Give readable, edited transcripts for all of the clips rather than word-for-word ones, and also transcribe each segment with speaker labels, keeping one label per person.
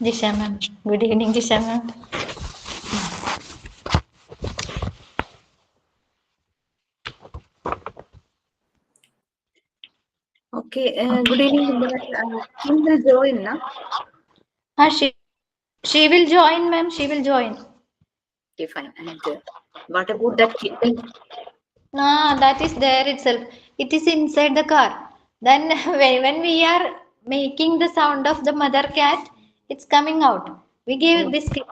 Speaker 1: Jisha ma'am. Good evening, Jisha ma'am.
Speaker 2: Okay, good evening, Bindu. Kim will join, na?
Speaker 1: She will join, ma'am. She will join.
Speaker 2: Okay, fine. And what about that kitten?
Speaker 1: Nah, that is there itself. It is inside the car. Then when we are making the sound of the mother cat, it's coming out. We gave
Speaker 2: Oh,
Speaker 1: biscuits,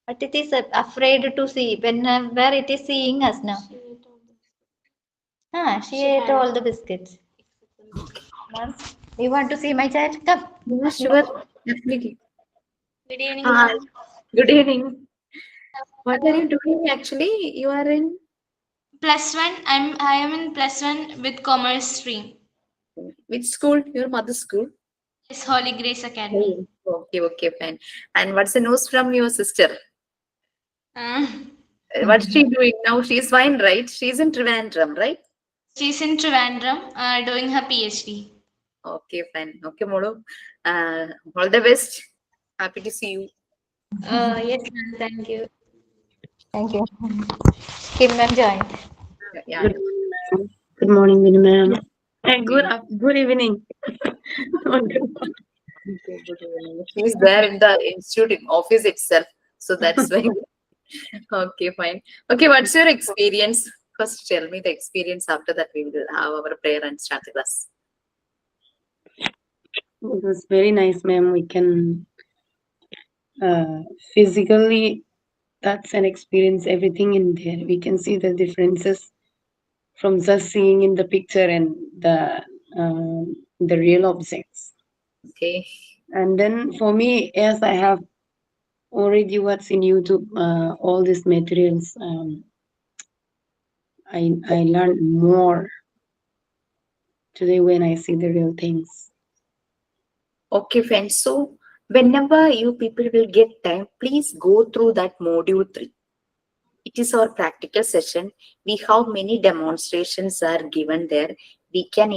Speaker 1: but it is afraid to see where it is seeing us now. She ate all the biscuits. Ma'am, you want to see my child? Come.
Speaker 2: yeah, sure. Definitely.
Speaker 3: Good evening,
Speaker 2: Hi.
Speaker 3: ma'am.
Speaker 2: Good evening. What are you doing actually? You are in
Speaker 3: Plus one. I am in plus one with commerce stream.
Speaker 2: which school? Your mother's school?
Speaker 3: Yes, Holy Grace Academy.
Speaker 2: Oh, okay, okay, fine. And what's the news from your sister?
Speaker 3: Uh,
Speaker 2: What's she doing now? She's fine, right? She's in Trivandrum, right?
Speaker 3: she's in Trivandrum, doing her PhD.
Speaker 2: Okay, fine. Okay, Modu. All the best. Happy to see you.
Speaker 3: Yes, ma'am. Thank you.
Speaker 1: Thank you. Kim ma'am joined.
Speaker 2: Yeah.
Speaker 4: Good morning, ma'am. Good morning, Vinny ma'am. And good evening. Wonderful.
Speaker 2: Okay, good evening. She's there in the institute in office itself. So that's why. Okay, fine. Okay, what's your experience? First, tell me the experience. After that, we will have our prayer and start the class.
Speaker 4: It was very nice, ma'am. We can uh, physically touch and experience everything in there. We can see the differences from just seeing in the picture and the real objects.
Speaker 2: Okay.
Speaker 4: And then for me, as I have already watched in YouTube all these materials, I learned more today when I see the real things.
Speaker 2: Okay, friends. So, whenever you people will get time, please go through that module 3. It is our practical session. We have many demonstrations are given there. We can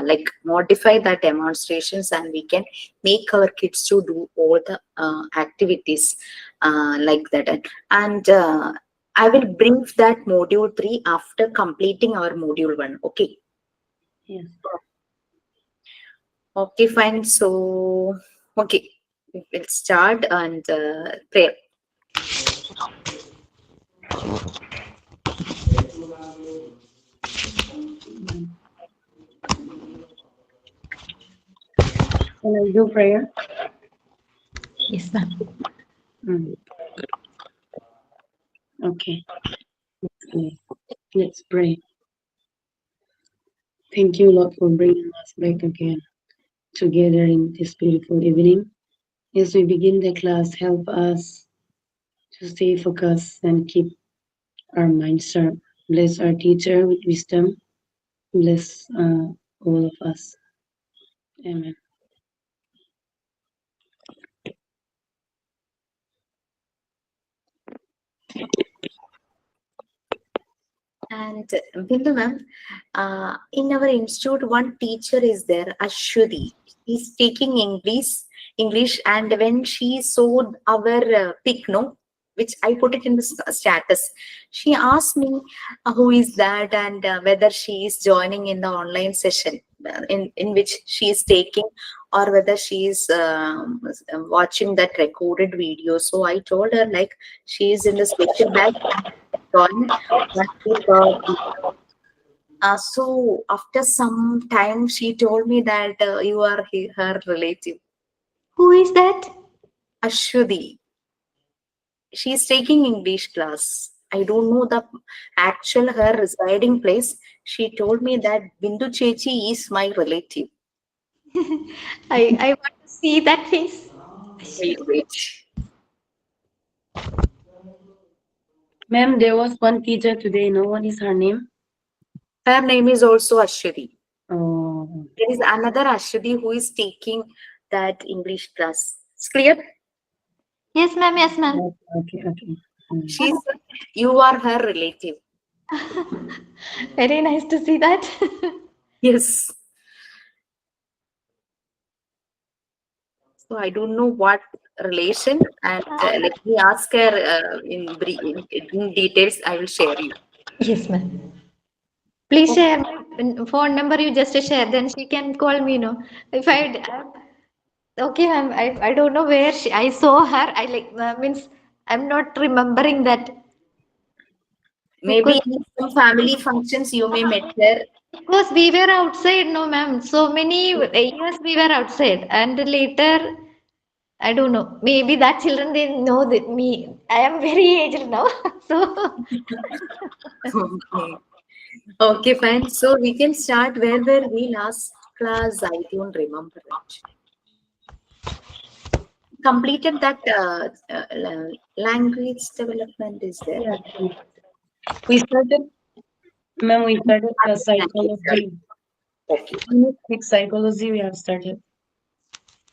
Speaker 2: like modify the demonstrations, and we can make our kids to do all the activities like that. And I will bring that module 3 after completing our module 1. Okay.
Speaker 4: Yes.
Speaker 2: Okay, fine. So, okay, we'll start and pray.
Speaker 4: Can I do prayer?
Speaker 1: Yes, ma'am.
Speaker 4: Mm. Okay. Let's pray. Thank you, Lord, for bringing us back again together in this beautiful evening. As we begin the class, help us to stay focused and keep our minds sharp. Bless our teacher with wisdom. Bless all of us. Amen.
Speaker 2: And Bindu ma'am, in our institute, one teacher is there, Ashwati. She's taking English, and when she saw our pic, no, which I put it in the status, she asked me who is that and whether she is joining in the online session in which she is taking, or whether she is watching that recorded video. So I told her like she is in the special batch. Joined. So after some time, she told me that you are her relative,
Speaker 1: Who is that?
Speaker 2: Ashwati. She's taking English class. I don't know the actual her residing place. She told me that Bindu Chechi is my relative.
Speaker 1: I want to see that face.
Speaker 2: Wait, wait.
Speaker 4: Ma'am, there was one teacher today. No one is her name.
Speaker 2: Her name is also Ashwati.
Speaker 4: Oh,
Speaker 2: There is another Ashwati who is taking that English class. It's clear?
Speaker 1: Yes, ma'am. Yes, ma'am.
Speaker 4: okay.
Speaker 2: She said you are her relative.
Speaker 1: Very nice to see that.
Speaker 2: Yes. So I don't know what relation, and let me ask her in details. I will share you.
Speaker 1: Yes, ma'am. Please share my phone number. You just share, then she can call me. No, if okay, ma'am. I don't know where I saw her. I like means I'm not remembering that
Speaker 2: Maybe
Speaker 1: because
Speaker 2: in some family functions you may met her.
Speaker 1: we were outside. No, ma'am. So many years we were outside, and later I don't know. Maybe that children they know that me. I am very aged now, so
Speaker 2: Okay. Okay, fine. So we can start where were we last class? I don't remember it. Completed that language development is there.
Speaker 4: Yeah, we started, ma'am, we started
Speaker 2: Language, right?
Speaker 4: psychology.
Speaker 2: Okay.
Speaker 4: Linguistic psychology we have started.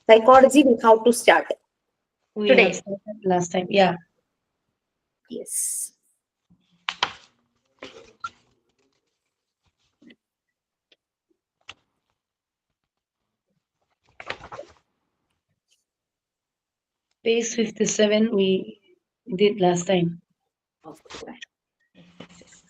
Speaker 2: Psychology, we have to start.
Speaker 4: We have
Speaker 1: today.
Speaker 4: started last time. Yeah.
Speaker 2: Yes.
Speaker 4: Page 57 we did last time.
Speaker 2: Okay, fine.
Speaker 1: Yes.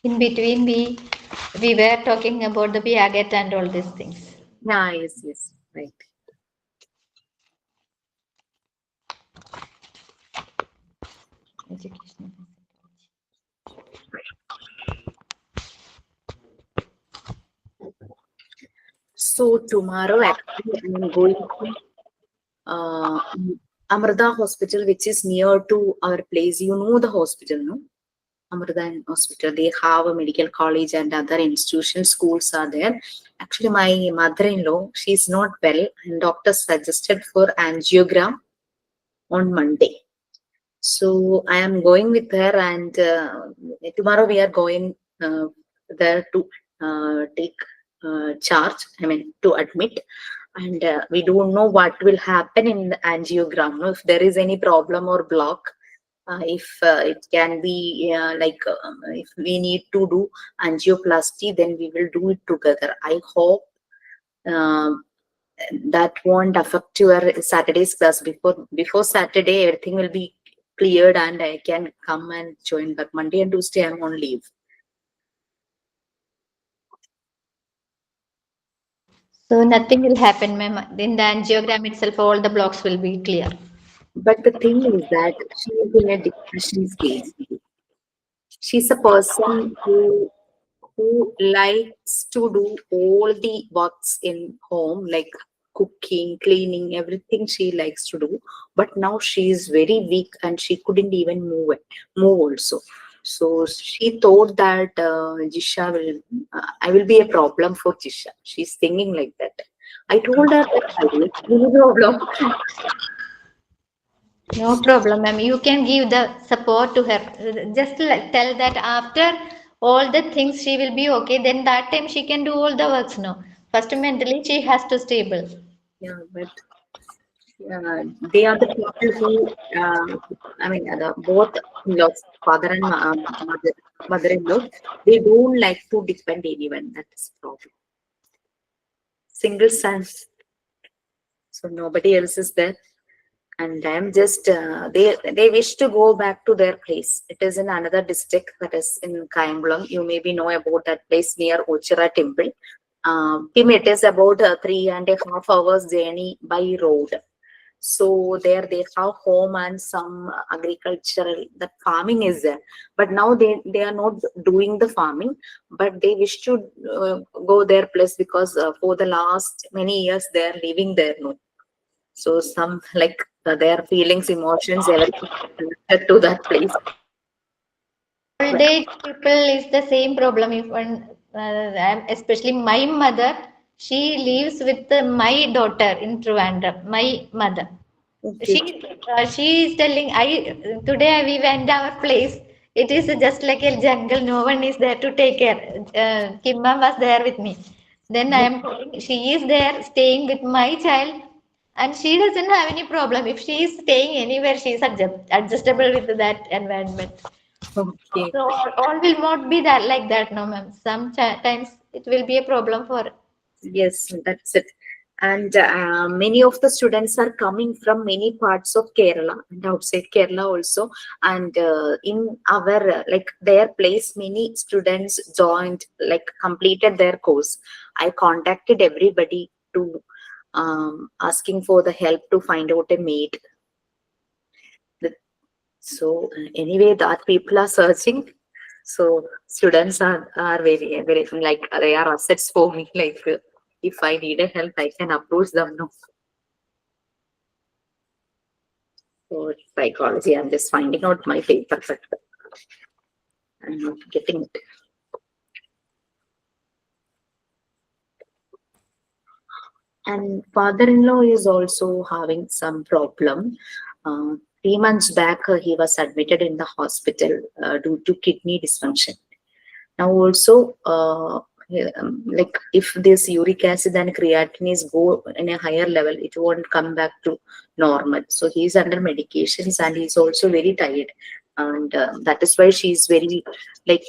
Speaker 1: In between, we were talking about the Piaget and all these things.
Speaker 2: Yeah, yes, yes. Right.
Speaker 1: Education.
Speaker 2: So tomorrow actually I'm going to uh, Amrita Hospital, which is near to our place. You know the hospital, no? Amrita Hospital. They have a medical college and other institutions, schools are there. Actually, my mother-in-law, she's not well, and doctor suggested for angiogram on Monday. So I am going with her, and tomorrow we are going there to take charge. I mean, to admit, and we don't know what will happen in the angiogram. No? If there is any problem or block, if it can be if we need to do angioplasty, then we will do it together. I hope um, that won't affect your Saturday's class. Before Saturday, everything will be cleared, and I can come and join. But Monday and Tuesday, I'm on leave.
Speaker 1: So nothing will happen, ma'am. In the angiogram itself, all the blocks will be clear.
Speaker 2: But the thing is that she is in a depression stage. She's a person who likes to do all the works in home, like cooking, cleaning, everything she likes to do. But now she is very weak and she couldn't even move also. So she thought that Jisha will, I will be a problem for Jisha. She's thinking like that. I told her that I will be a problem.
Speaker 1: No problem, ma'am. You can give the support to her. Just like tell that after all the things she will be okay. Then that time she can do all the works now. First mentally she has to stable.
Speaker 2: Yeah, but they are the people who, I mean, both in-laws, father and mother-in-law, they don't like to depend anyone. That is problem. Single son, so nobody else is there. And I'm just, they wish to go back to their place. It is in another district, that is in Kaimbulam. You maybe know about that place near Ochira Temple. Tim, it is about 3.5 hours journey by road. So there they have home and some agricultural, that farming is there. But now they are not doing the farming, but they wish to go their place because for the last many years they are living there. No, so some like their feelings, emotions, everything connected to that place.
Speaker 1: Old age people is the same problem. If one, especially my mother, she lives with my daughter in Trivandrum. My mother.
Speaker 2: Okay.
Speaker 1: She is telling I today we went our place. It is just like a jungle. No one is there to take care. Kimma was there with me. Then I am telling she is there staying with my child, and she doesn't have any problem. If she is staying anywhere, she is adjustable with that environment.
Speaker 2: Okay.
Speaker 1: So all will not be that like that, no, ma'am. Sometimes it will be a problem for.
Speaker 2: Yes, that's it. And many of the students are coming from many parts of Kerala and outside Kerala also. And in our like their place, many students joined, like completed their course. I contacted everybody to asking for the help to find out a mate. So anyway, that people are searching. So students are very like they are assets for me. Like if I need a help, I can approach them. No, so psychology. I'm just finding out my paper, but I'm not getting it. And father-in-law is also having some problem. 3 months back, he was admitted in the hospital due to kidney dysfunction. Now also, like if this uric acid and creatinine go in a higher level, it won't come back to normal. So he's under medications and he's also very tired. And that is why she's very like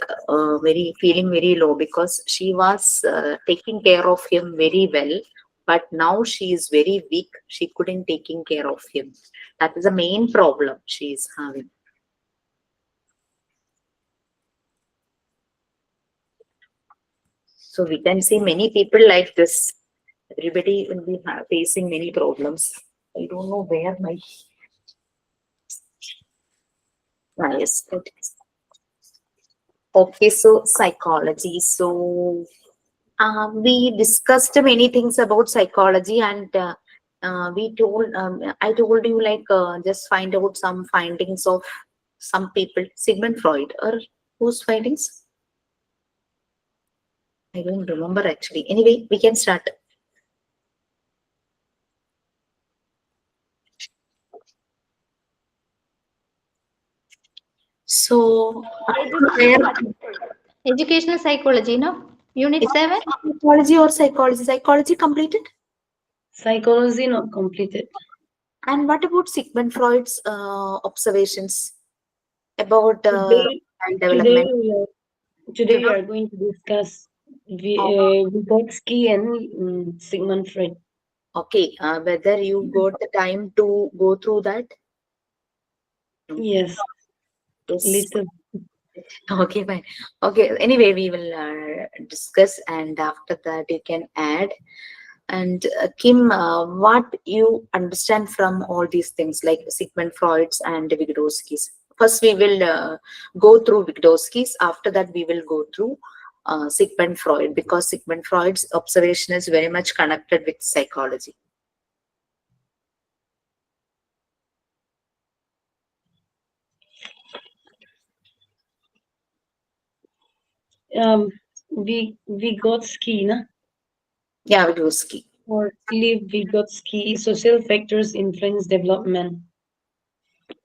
Speaker 2: very feeling very low because she was taking care of him very well. But now she is very weak. She couldn't taking care of him. That is the main problem she is having. So we can see many people like this. Everybody will be facing many problems. I don't know where my yes. Okay, so psychology. So we discussed many things about psychology, and we told I told you like just find out some findings of some people. Sigmund Freud or whose findings? I don't remember actually. Anyway, we can start. So where
Speaker 1: Educational psychology, no? Unit 7?
Speaker 2: psychology or psychology? Psychology completed.
Speaker 4: Psychology not completed.
Speaker 2: And what about Sigmund Freud's observations about
Speaker 4: Today,
Speaker 2: child
Speaker 4: today
Speaker 2: development?
Speaker 4: we are today we are going to discuss Vygotsky and Sigmund Freud.
Speaker 2: Okay, whether you got the time to go through that?
Speaker 4: Yes,
Speaker 2: Yes.
Speaker 4: little.
Speaker 2: Okay, fine. Okay, anyway, we will discuss, and after that, you can add. And Kim, what you understand from all these things like Sigmund Freud's and Vygotsky's? First, we will go through Vygotsky's. After that, we will go through Sigmund Freud because Sigmund Freud's observation is very much connected with psychology.
Speaker 4: Um, Vygotsky, na?
Speaker 2: Yeah, Vygotsky.
Speaker 4: Or Vygotsky, social factors influence development.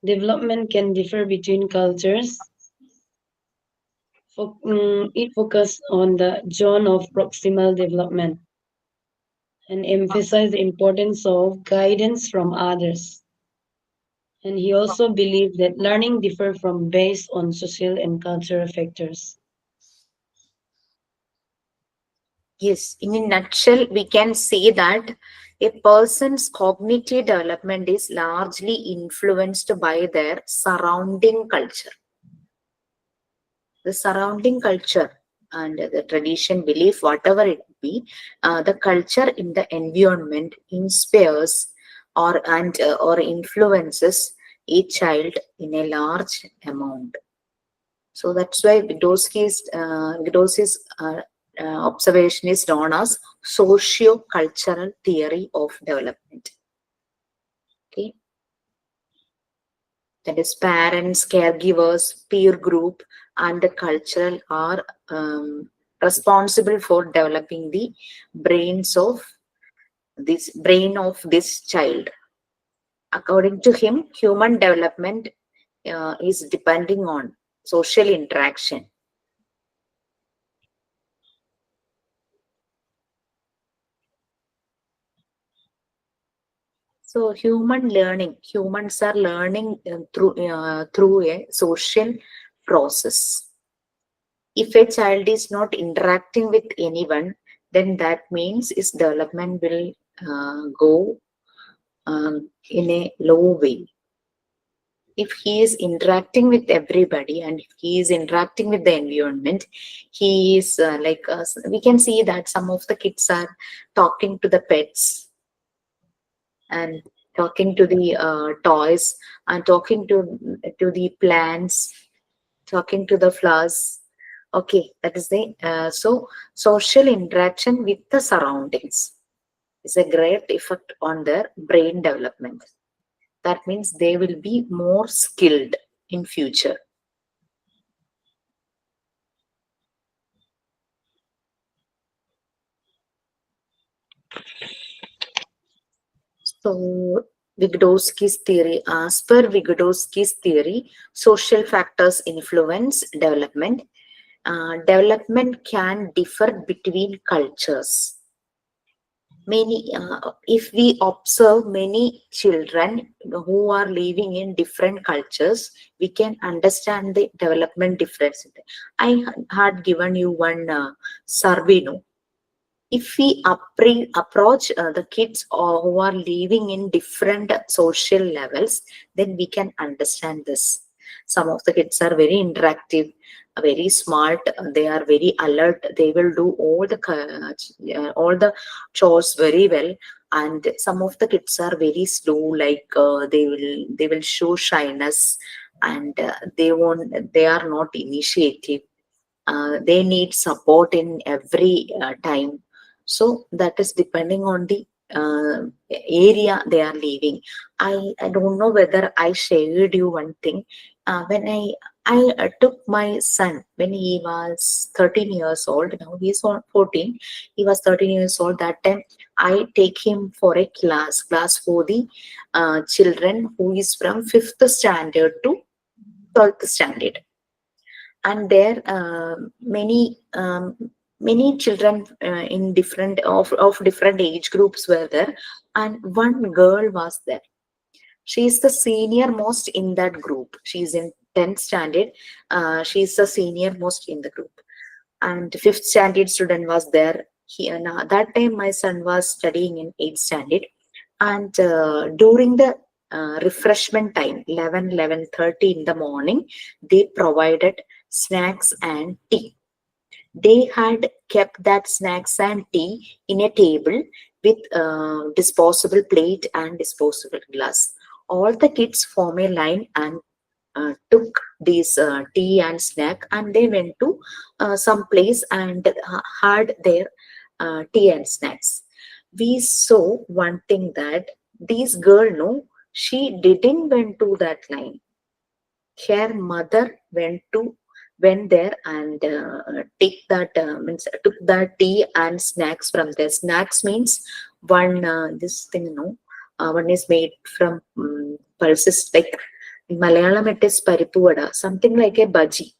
Speaker 4: Development can differ between cultures. It focuses on the zone of proximal development and emphasize the importance of guidance from others. And he also believed that learning differ from based on social and cultural factors.
Speaker 2: Yes, in a nutshell, we can say that a person's cognitive development is largely influenced by their surrounding culture. The surrounding culture and the tradition, belief, whatever it be, the culture in the environment inspires or influences a child in a large amount. So that's why Vidosky's observation is known as socio-cultural theory of development. Okay, that is parents, caregivers, peer group, and the cultural are responsible for developing the brain of this child. According to him, human development is depending on social interaction. So humans are learning through a social process. If a child is not interacting with anyone, then that means his development will go in a low way. If he is interacting with everybody and if he is interacting with the environment, he is we can see that some of the kids are talking to the pets and talking to the toys and talking to the plants, talking to the flowers. Okay, that is the so social interaction with the surroundings is a great effect on their brain development. That means they will be more skilled in future. So Vygotsky's theory, as per Vygotsky's theory, social factors influence development. Development can differ between cultures. If we observe many children who are living in different cultures, we can understand the development difference. I had given you one survey, no? If we approach the kids who are living in different social levels, then we can understand this. Some of the kids are very interactive, very smart, they are very alert, they will do all the chores very well. And some of the kids are very slow, like they will show shyness, and they are not initiative. They need support in every time. So that is depending on the area they are living. I don't know whether I shared you one thing. When I took my son when he was 13 years old. Now he's 14. He was 13 years old that time. I take him for a class for the children who is from 5th standard to 12th standard. And there many children in of different age groups were there, and one girl was there. She is the senior most in that group. She is in 10th standard. She is the senior most in the group, and 5th standard student was there. That time my son was studying in 8th standard, and during the refreshment time, 11:30 in the morning, they provided snacks and tea. They had kept that snacks and tea in a table with disposable plate and disposable glass. All the kids form a line and took these tea and snack, and they went to some place and had their tea and snacks. We saw one thing, that this girl, no, she didn't went to that line. Her mother went there and take that means took that tea and snacks from there. Snacks means one this thing, no, one is made from pulses, like in Malayalam it is പരിപ്പ് വട, something like a bhaji,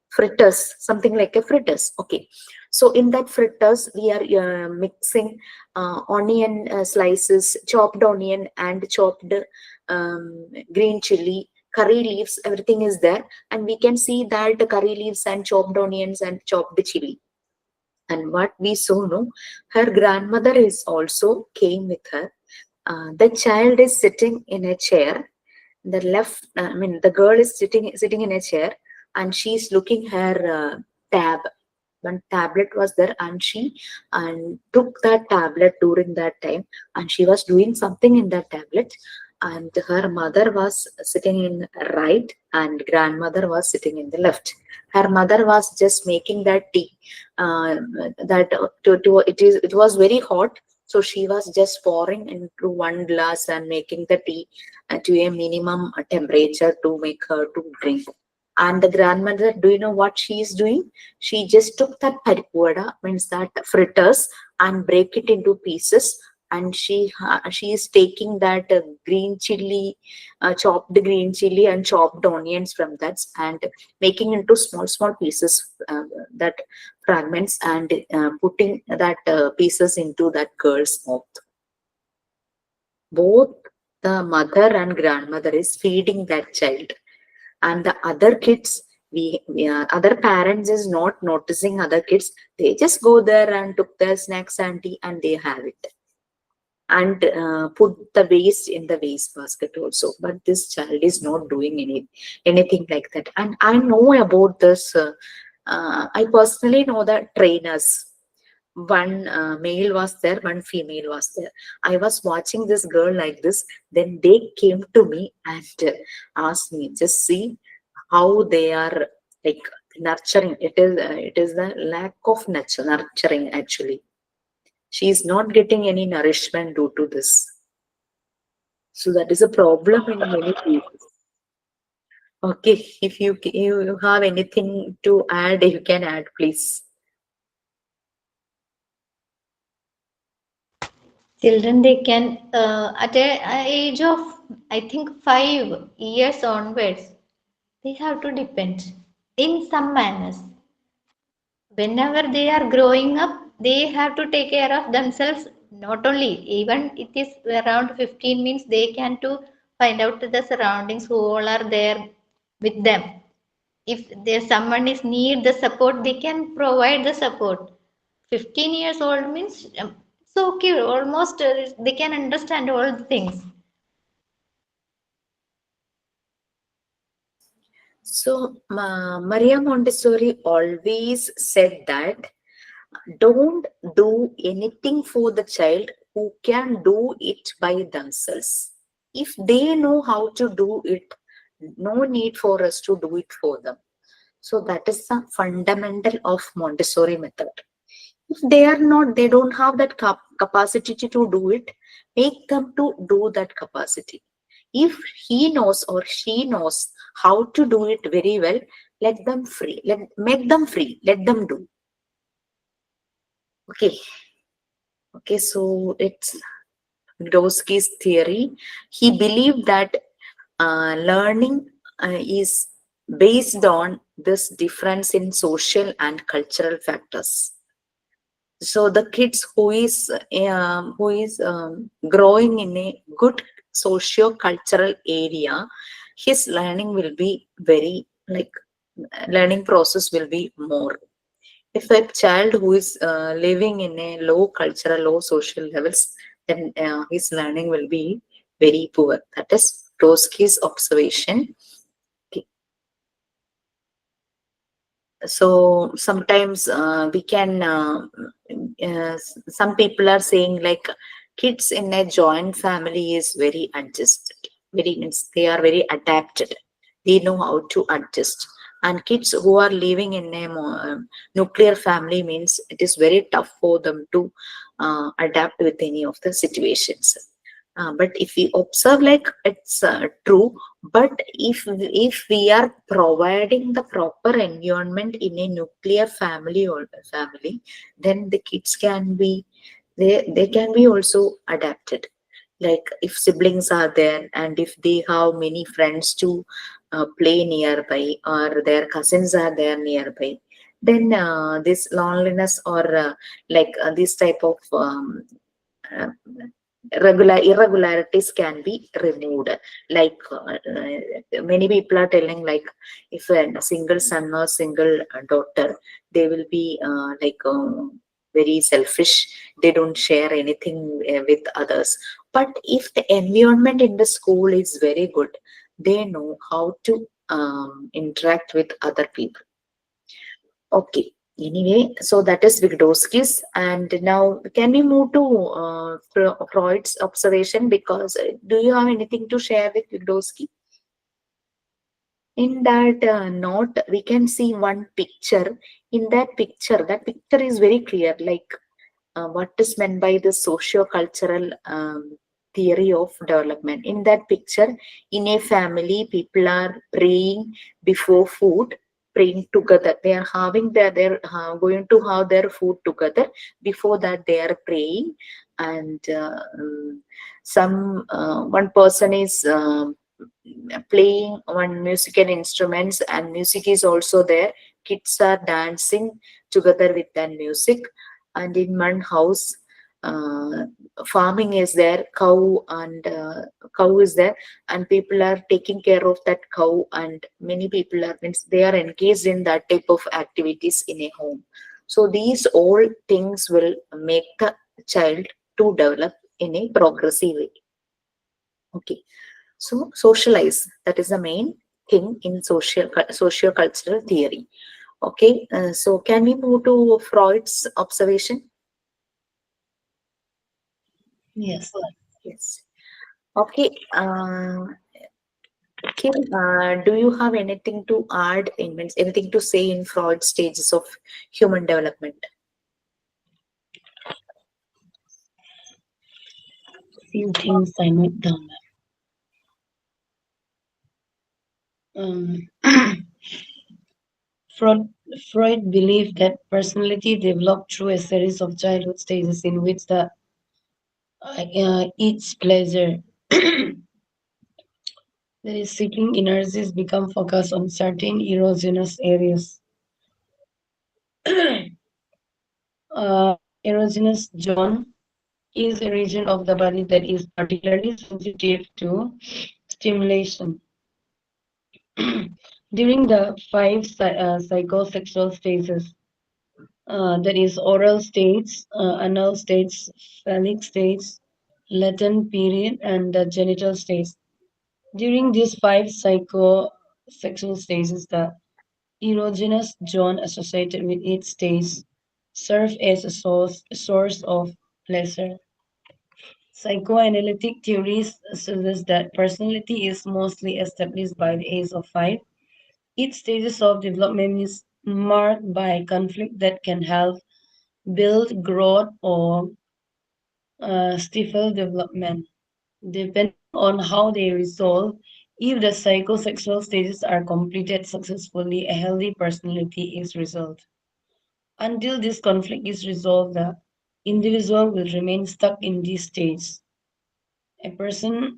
Speaker 2: fritters, something like a fritters. Okay, so in that fritters we are mixing onion slices, chopped onion and chopped green chili, curry leaves, everything is there. And we can see that the curry leaves and chopped onions and chopped chili. And what we saw, no, her grandmother is also came with her. The child is sitting in a chair. The left, I mean, the girl is sitting in a chair, and she's looking her tab. One tablet was there, and she took that tablet during that time, and she was doing something in that tablet. And her mother was sitting in right, and grandmother was sitting in the left. Her mother was just making that tea. That it was very hot, so she was just pouring into one glass and making the tea to a minimum temperature to make her to drink. And the grandmother, do you know what she is doing? She just took that paripuvada, means that fritters, and break it into pieces. And she is taking that green chili, chopped green chili and chopped onions from that, and making into small pieces, that fragments, and putting that pieces into that girl's mouth. Both the mother and grandmother is feeding that child, and the other kids, Other parents is not noticing other kids. They just go there and took their snacks and tea and they have it, and put the waste in the waste basket also. But this child is not doing anything like that. And I know about this. I personally know the trainers. One male was there, one female was there. I was watching this girl like this. Then they came to me and asked me, just see how they are, like, nurturing. It is the lack of nurturing actually. She is not getting any nourishment due to this. So that is a problem in many cases. Okay, if you have anything to add, you can add, please.
Speaker 1: Children, they can, at a age of, I think, 5 years onwards, they have to depend in some manners. Whenever they are growing up, they have to take care of themselves. Not only, even it is around 15 means they can to find out the surroundings who all are there with them. If there's someone is need the support, they can provide the support. 15 years old means it's okay, almost they can understand all the things.
Speaker 2: So, Maria Montessori always said that don't do anything for the child who can do it by themselves. If they know how to do it, no need for us to do it for them. So that is the fundamental of Montessori method. If they are not, they don't have that capacity to do it, make them to do that capacity. If he knows or she knows how to do it very well, let them free. Make them free. Let them do. Okay. Okay. So it's Dosky's theory. He believed that learning is based on this difference in social and cultural factors. So the kids who is growing in a good socio-cultural area, his learning will be very, like, learning process will be more. If a child who is living in a low cultural, low social levels, then his learning will be very poor. That is Trotsky's observation. Okay. So sometimes we can some people are saying, like, kids in a joint family is very adjusted, very means they are very adapted, they know how to adjust. And kids who are living in a nuclear family means it is very tough for them to adapt with any of the situations. But if we observe, like, it's true. But if we are providing the proper environment in a nuclear family or family, then the kids can be, they can be also adapted. Like, if siblings are there and if they have many friends to play nearby, or their cousins are there nearby, then this loneliness or this type of uh, irregularities can be removed. Like, many people are telling, like, if a single son or single daughter, they will be very selfish, they don't share anything with others. But if the environment in the school is very good, they know how to interact with other people. Okay. Anyway, so that is Vygotsky's. And now, can we move to Freud's observation? Because do you have anything to share with Vygotsky? In that note, we can see one picture. In that picture is very clear, like, what is meant by the socio-cultural theory of development. In that picture, in a family, people are praying before food, praying together. They are having they're going to have their food together. Before that, they are praying, and some one person is playing one musical instruments, and music is also there. Kids are dancing together with that music. And in one house, uh, farming is there, cow is there, and people are taking care of that cow, and many people are, means they are engaged in that type of activities in a home. So these all things will make the child to develop in a progressive way. Okay, so socialize, that is the main thing in socio cultural theory. Okay, so can we move to Freud's observation?
Speaker 4: Yes.
Speaker 2: Yes. Okay. Kim, do you have anything to add in, means anything to say in Freud's stages of human development?
Speaker 4: Few things I note down. Um, Freud, Freud believed that personality developed through a series of childhood stages in which the each pleasure that is seeking energies become focused on certain erogenous areas. Erogenous zone is a region of the body that is particularly sensitive to stimulation. During the five psychosexual stages, that is oral states, anal states, phallic states, latent period, and the genital states. During these five psychosexual stages, the erogenous zone associated with each stage serve as a source of pleasure. Psychoanalytic theories suggest that personality is mostly established by the age of 5. Each stages of development is marked by conflict that can help build growth or stifle development. Depending on how they resolve, if the psychosexual stages are completed successfully, a healthy personality is resolved. Until this conflict is resolved, the individual will remain stuck in this stage. A person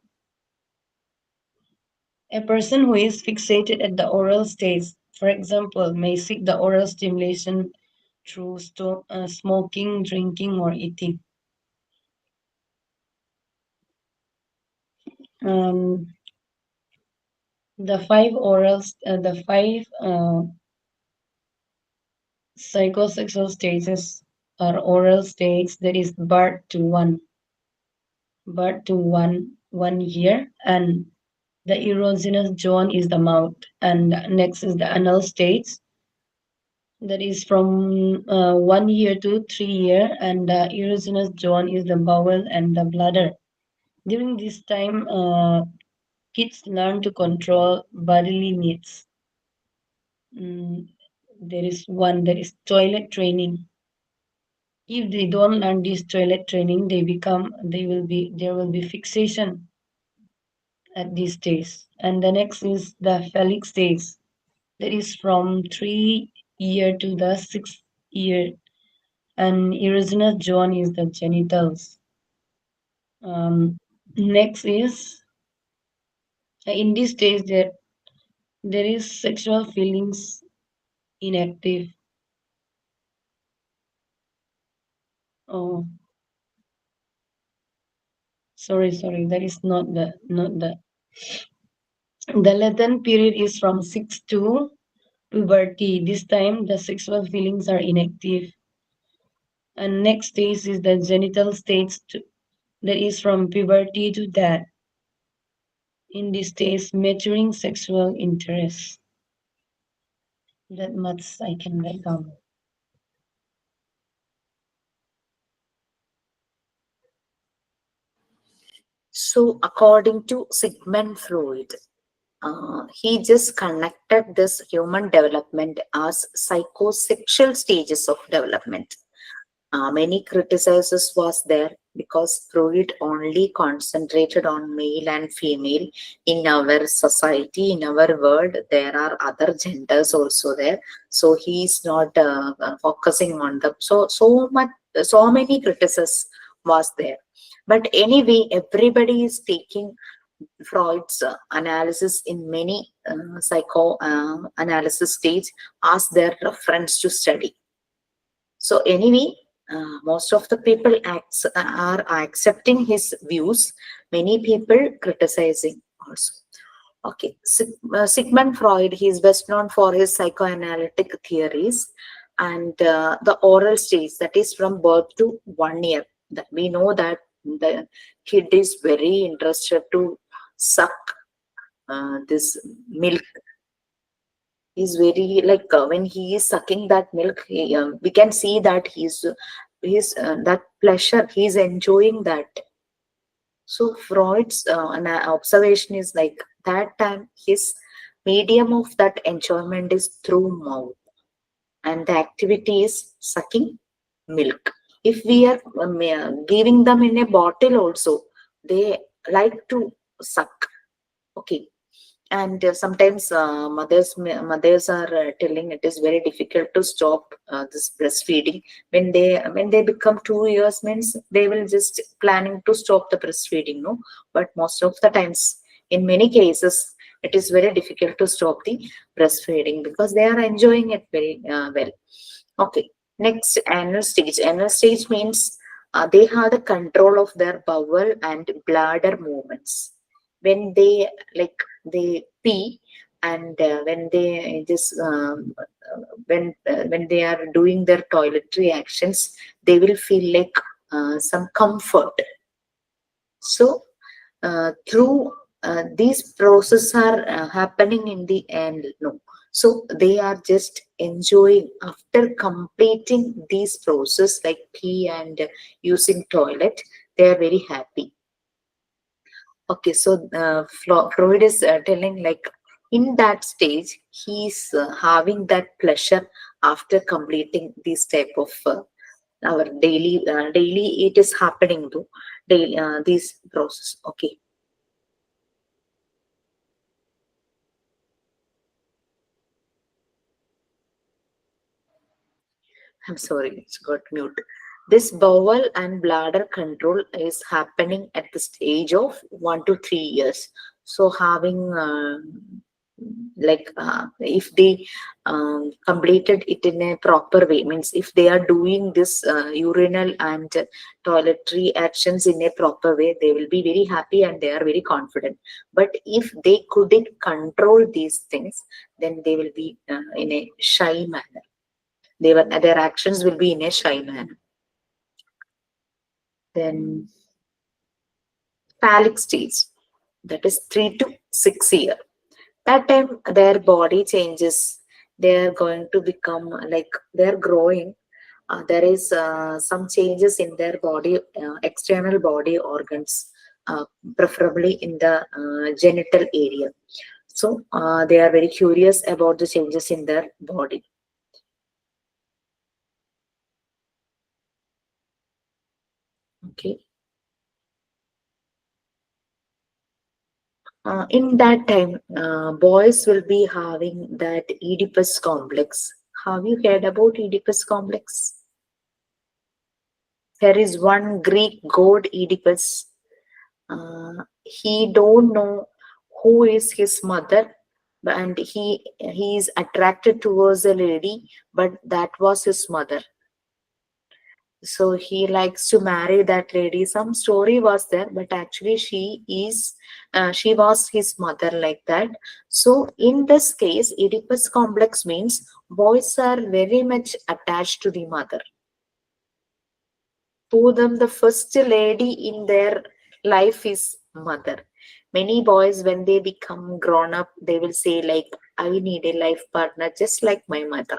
Speaker 4: A person who is fixated at the oral stage, for example, may seek the oral stimulation through smoking, drinking, or eating. Um, the five psychosexual stages are oral states, that is birth to 1 year, and the erogenous zone is the mouth, and next is the anal states, that is from 1 year to 3 year, and the erogenous zone is the bowel and the bladder. During this time, kids learn to control bodily needs. Mm, there is one, that is toilet training. If they don't learn this toilet training, there will be fixation at this stage. And the next is the phallic stage, that is from 3 year to the 6 year, and erogenous zone is the genitals. Next is in this stage there is sexual feelings inactive. Oh, sorry, that is not the latent period is from 6 to puberty. This time the sexual feelings are inactive. And next stage is the genital stage, that is from puberty to that. In this stage, maturing sexual interest. That much I can write down.
Speaker 2: So, according to Sigmund Freud, he just connected this human development as psychosexual stages of development. Many criticizers was there because Freud only concentrated on male and female. In our society, in our world, there are other genders also there. So he is not focusing on them. So many criticisms was there. But anyway, everybody is taking Freud's analysis in many psycho analysis stage as their reference to study. So anyway, Most of the people are accepting his views. Many people criticizing also. Okay, Sigmund Freud, he is best known for his psychoanalytic theories and the oral stage, that is from birth to 1 year. That we know that the kid is very interested to suck this milk. He's very like when he is sucking that milk, we can see that he's that pleasure. He's enjoying that. So Freud's observation is like that time his medium of that enjoyment is through mouth, and the activity is sucking milk. If we are giving them in a bottle also, they like to suck. Okay, and sometimes mothers are telling it is very difficult to stop this breastfeeding. When they become 2 years means they will just planning to stop the breastfeeding, no. But most of the times, in many cases, it is very difficult to stop the breastfeeding because they are enjoying it very well. Okay, next, anal stage. Anal stage means they have the control of their bowel and bladder movements. When they like they pee, and when they just when they are doing their toiletry actions, they will feel like some comfort. So through these processes are happening in the end, no. So they are just enjoying after completing these process like pee and using toilet. They are very happy. Okay, so Freud is telling like in that stage he's having that pleasure after completing this type of our daily it is happening to daily this process. Okay. I'm sorry, it's got mute. This bowel and bladder control is happening at the stage of 1 to 3 years. So having if they completed it in a proper way, means if they are doing this urinal and toiletry actions in a proper way, they will be very happy and they are very confident. But if they couldn't control these things, then they will be in a shy manner. Their actions will be in a shy manner. Then phallic stage, that is 3 to 6 years. That time their body changes. They are going to become like they're growing. There is some changes in their body, external body organs, preferably in the genital area. So they are very curious about the changes in their body. Okay. In that time, boys will be having that Oedipus complex. Have you heard about Oedipus complex? There is one Greek god Oedipus. He don't know who is his mother, and he is attracted towards a lady, but that was his mother. So he likes to marry that lady. Some story was there, but actually she was his mother, like that. So in this case, Oedipus complex means boys are very much attached to the mother. To them, the first lady in their life is mother. Many boys, when they become grown up, they will say like, I need a life partner just like my mother.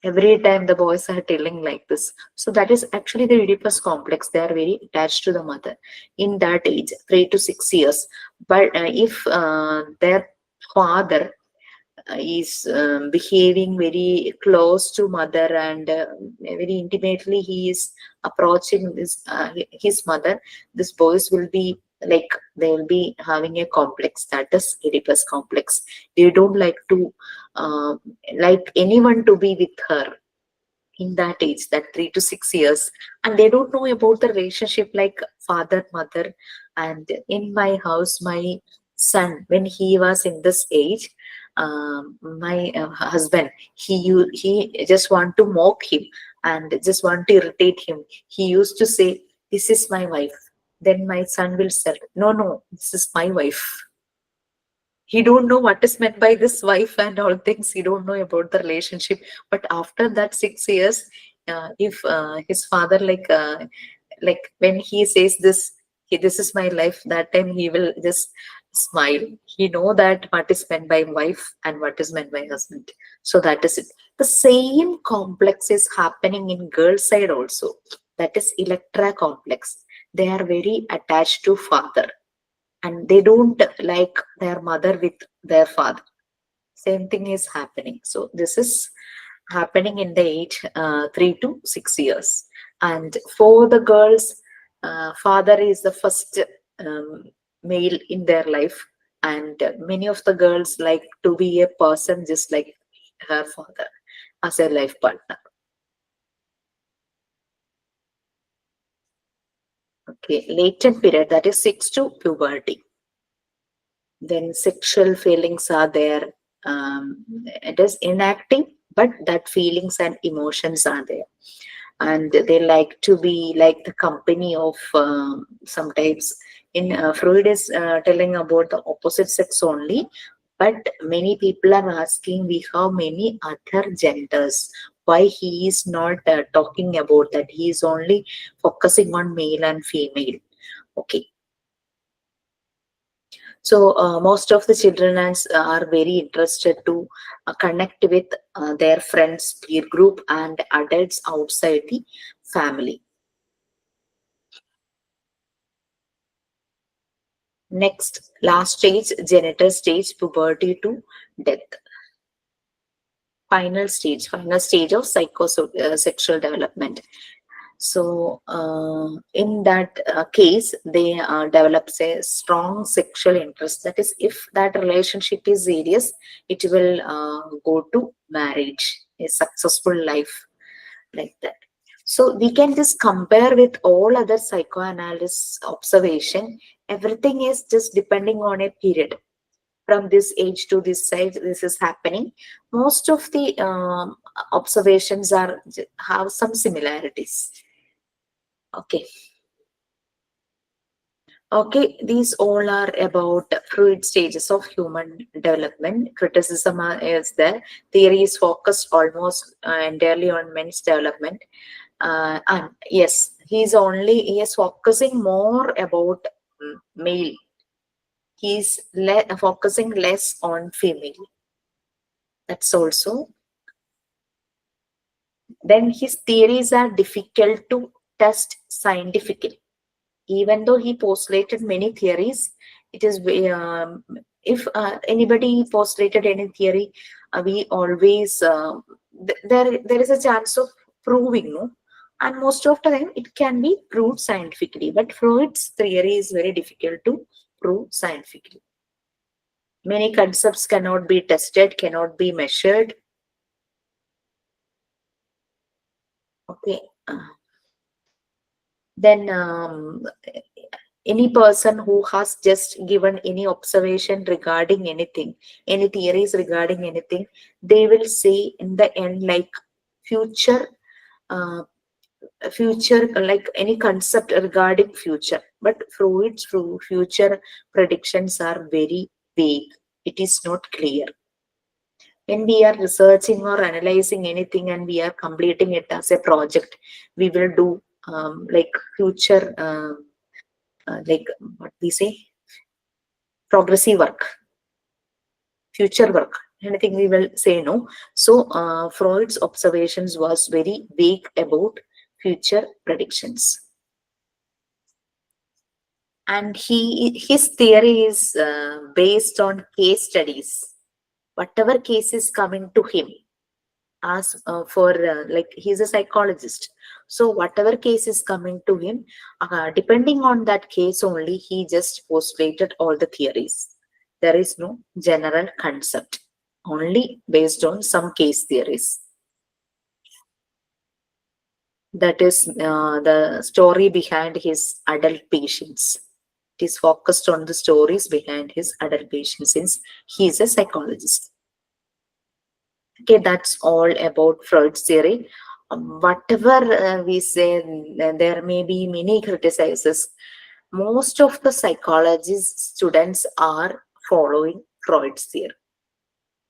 Speaker 2: Every time the boys are telling like this. So that is actually the Oedipus complex. They are very attached to the mother in that age, 3 to 6 years. But if their father is behaving very close to mother, and very intimately he is approaching his mother, this boys will be like they will be having a complex, that is Oedipus complex. They don't like to like anyone to be with her in that age, that 3 to 6 years, and they don't know about the relationship like father mother. And in my house, my son, when he was in this age, my husband, he just want to mock him, and just want to irritate him, he used to say, "This is my wife." Then my son will say, "No, no, this is my wife." He don't know what is meant by this wife and all things. He don't know about the relationship. But after that 6 years, if his father like when he says this, this is my life, that time he will just smile. He know that what is meant by wife and what is meant by husband. So that is it. The same complex is happening in girl side also. That is Electra complex. They are very attached to father, and they don't like their mother with their father. Same thing is happening. So this is happening in the age 3 to 6 years. And for the girls, father is the first um, male in their life, and many of the girls like to be a person just like her father as a life partner. Okay, latent period, that is 6 to puberty. Then sexual feelings are there. It is inactive, but that feelings and emotions are there, and they like to be like the company of sometimes in Freud is telling about the opposite sex only, but many people are asking, we have many other genders, why he is not talking about that, he is only focusing on male and female. Okay, so most of the children are very interested to connect with their friends, peer group, and adults outside the family. Next, last stage, genital stage, puberty to death. Final stage of psychosexual development. So, in that case, they develops a strong sexual interest. That is, if that relationship is serious, it will go to marriage, a successful life, like that. So we can just compare with all other psychoanalysis observation. Everything is just depending on a period. From this age to this age, this is happening. Most of the observations have some similarities. Okay. Okay, these all are about fluid stages of human development. Criticism is there. Theory is focused almost entirely on men's development. And yes, he is focusing more about male. He's focusing less on female. That's also. Then his theories are difficult to test scientifically. Even though he postulated many theories, it is if anybody postulated any theory, we always there is a chance of proving, no, and most of the time it can be proved scientifically. But Freud's theory is very difficult to prove scientifically. Many concepts cannot be tested, cannot be measured. Okay. Then any person who has just given any observation regarding anything, any theories regarding anything, they will say in the end like future, uh, future, like any concept regarding future. But Freud's future predictions are very vague. It is not clear. When we are researching or analyzing anything and we are completing it as a project, we will do like future. Like what we say, progressive work, future work, anything we will say no. So Freud's observations was very vague about future predictions, and his theory is based on case studies. Whatever case is coming to him, as for like he's a psychologist, so whatever case is coming to him, depending on that case only, he just postulated all the theories. There is no general concept, only based on some case theories. That is the story behind his adult patients. It is focused on the stories behind his adult patients, since he is a psychologist. Okay, that's all about Freud's theory. whatever we say, there may be many criticizes. Most of the psychologist students are following Freud's theory.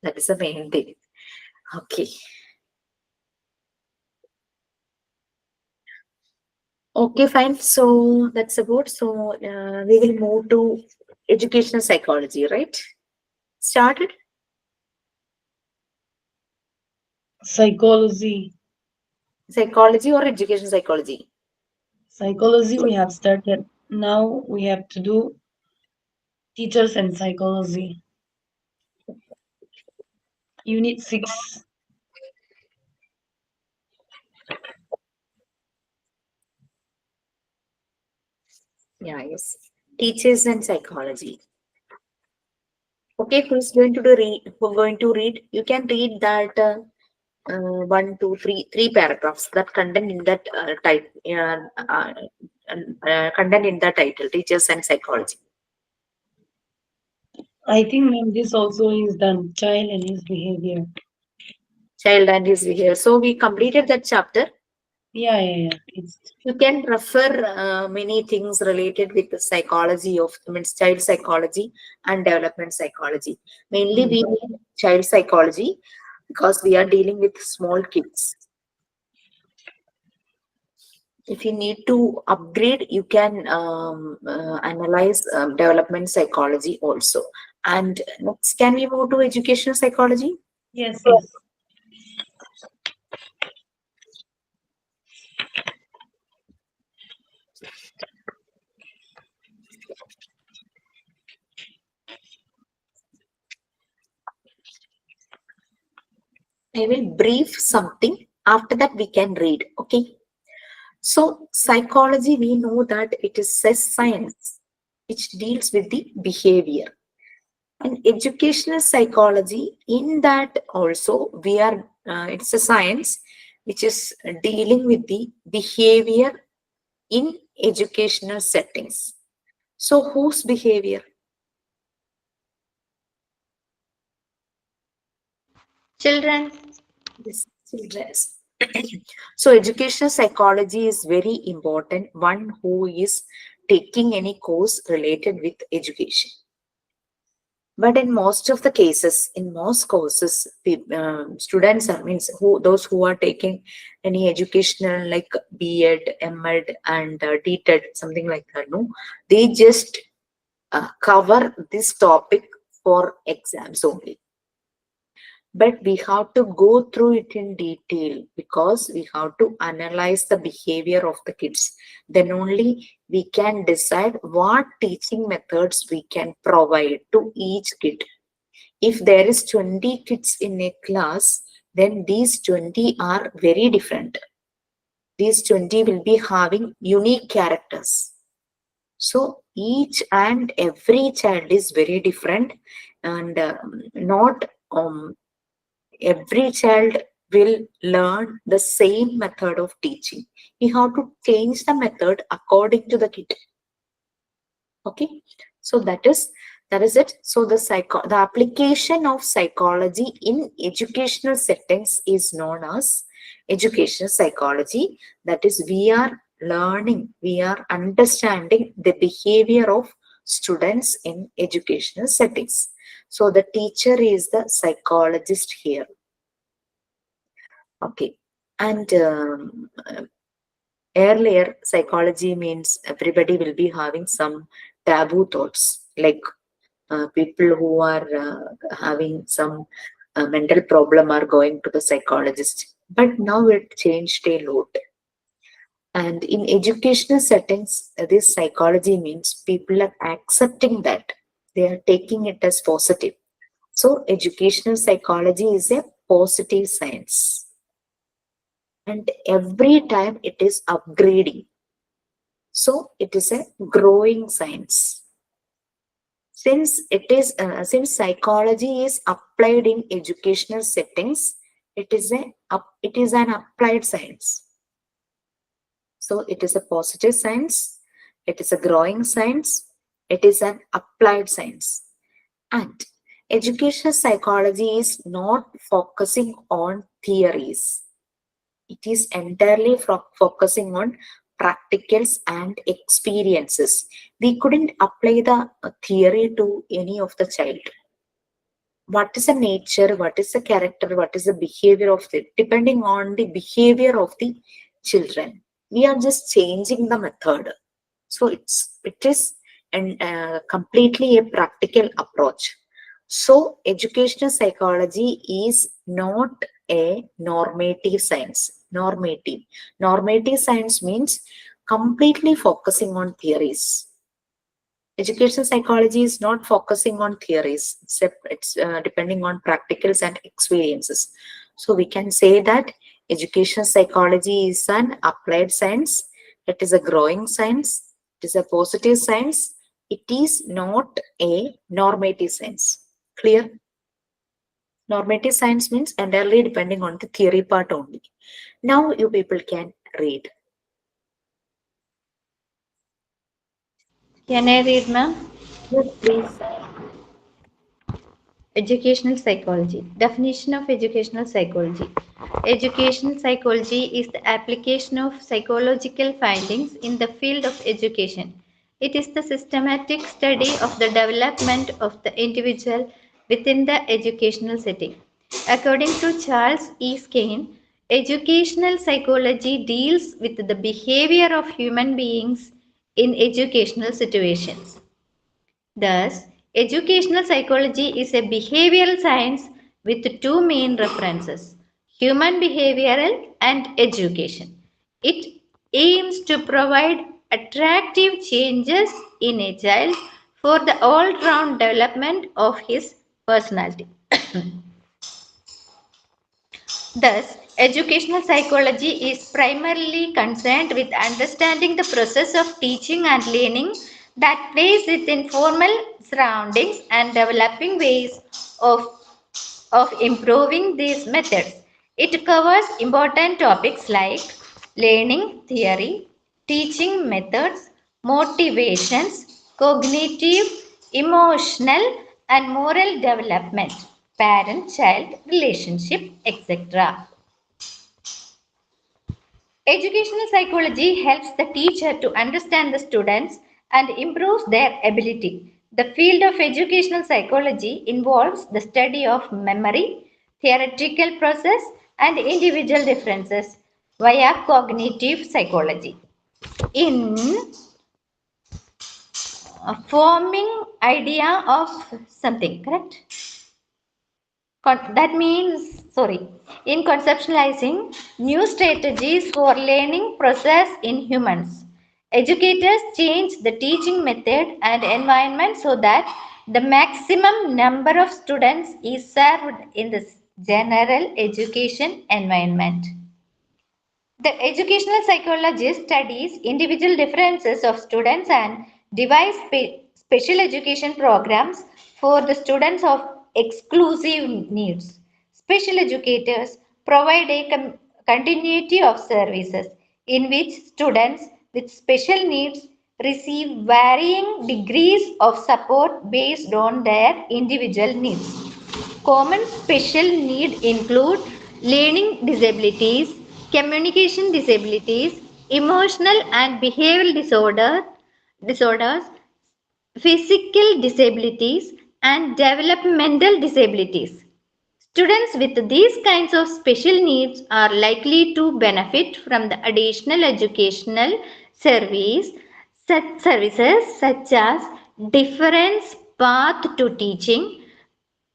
Speaker 2: That is the main thing. Okay. Okay, fine. So that's about. So we will move to educational psychology, right? Started.
Speaker 4: Psychology.
Speaker 2: Psychology or education psychology?
Speaker 4: Psychology we have started. Now we have to do teachers and psychology. Unit 6.
Speaker 2: Yeah, yes. Teachers and psychology. Okay, who's going to do read? Who going to read? You can read that one, two, three paragraphs that content in that type content in the title. Teachers and psychology.
Speaker 4: I think ma'am, this also is done. Child and his behavior.
Speaker 2: Child and his behavior. So we completed that chapter.
Speaker 4: Yeah. It's
Speaker 2: You can refer many things related with the psychology of, I mean, child psychology and development psychology. Mainly we need child psychology because we are dealing with small kids. If you need to upgrade, you can analyze development psychology also. And next, can we move to educational psychology?
Speaker 4: yes.
Speaker 2: I will brief something. After that, we can read. Okay. So, psychology, we know that it is a science which deals with the behavior. And educational psychology, in that also, we are, it's a science which is dealing with the behavior in educational settings. So, whose behavior?
Speaker 1: Children.
Speaker 2: This children's. So, educational psychology is very important. One who is taking any course related with education. But in most of the cases, in most courses, students are means who those who are taking any educational like B.Ed, M.Ed, and D.Ted, something like that. No, they just cover this topic for exams only. But we have to go through it in detail because we have to analyze the behavior of the kids. Then only we can decide what teaching methods we can provide to each kid. If there is 20 kids in a class, then these 20 are very different. These 20 will be having unique characters. So each and every child is very different, and not every child will learn the same method of teaching. We have to change the method according to the kid. Okay, so that is it. So the application of psychology in educational settings is known as educational psychology. That is, we are learning, we are understanding the behavior of students in educational settings. So the teacher is the psychologist here. Okay, and earlier psychology means everybody will be having some taboo thoughts, like people who are having some mental problem are going to the psychologist. But now it changed a lot. And in educational settings, this psychology means people are accepting that, they are taking it as positive. So educational psychology is a positive science, and every time it is upgrading. So it is a growing science. Since psychology is applied in educational settings, it is an applied science. So it is a positive science, it is a growing science, it is an applied science. And educational psychology is not focusing on theories. It is entirely focusing on practicals and experiences. We couldn't apply the theory to any of the child. What is the nature, what is the character, what is the behavior of it, depending on the behavior of the children. We are just changing the method. So it is and completely a practical approach. So educational psychology is not a normative science. Normative science means completely focusing on theories. Educational psychology is not focusing on theories, except it's depending on practicals and experiences. So we can say that educational psychology is an applied science. It is a growing science. It is a positive science. It is not a normative science. Clear? Normative science means entirely depending on the theory part only. Now you people can read.
Speaker 1: Can I read, ma'am?
Speaker 2: Yes, please.
Speaker 1: Educational psychology. Definition of educational psychology. Educational psychology is the application of psychological findings in the field of education. It is the systematic study of the development of the individual within the educational setting. According to Charles E. Skene, educational psychology deals with the behavior of human beings in educational situations. Thus, educational psychology is a behavioral science with two main references: human behavioral and education. It aims to provide attractive changes in a child for the all round development of his personality. Thus, educational psychology is primarily concerned with understanding the process of teaching and learning that plays within formal surroundings and developing ways of, of improving these methods. It covers important topics like learning theory, teaching methods, motivations, cognitive, emotional, and moral development, parent child relationship, etc. Educational psychology helps the teacher to understand the students and improves their ability. The field of educational psychology involves the study of memory, theoretical process, and individual differences via cognitive psychology. In forming idea of something, correct? That means, sorry, in conceptualizing new strategies for learning process in humans. Educators change the teaching method and environment so that the maximum number of students is served in the general education environment. The educational psychologist studies individual differences of students and devises special education programs for the students of exclusive needs. Special educators provide a continuity of services in which students with special needs receive varying degrees of support based on their individual needs. Common special need include learning disabilities, communication disabilities, emotional and behavioral disorders, physical disabilities, and developmental disabilities. Students with these kinds of special needs are likely to benefit from the additional educational services such as difference path to teaching,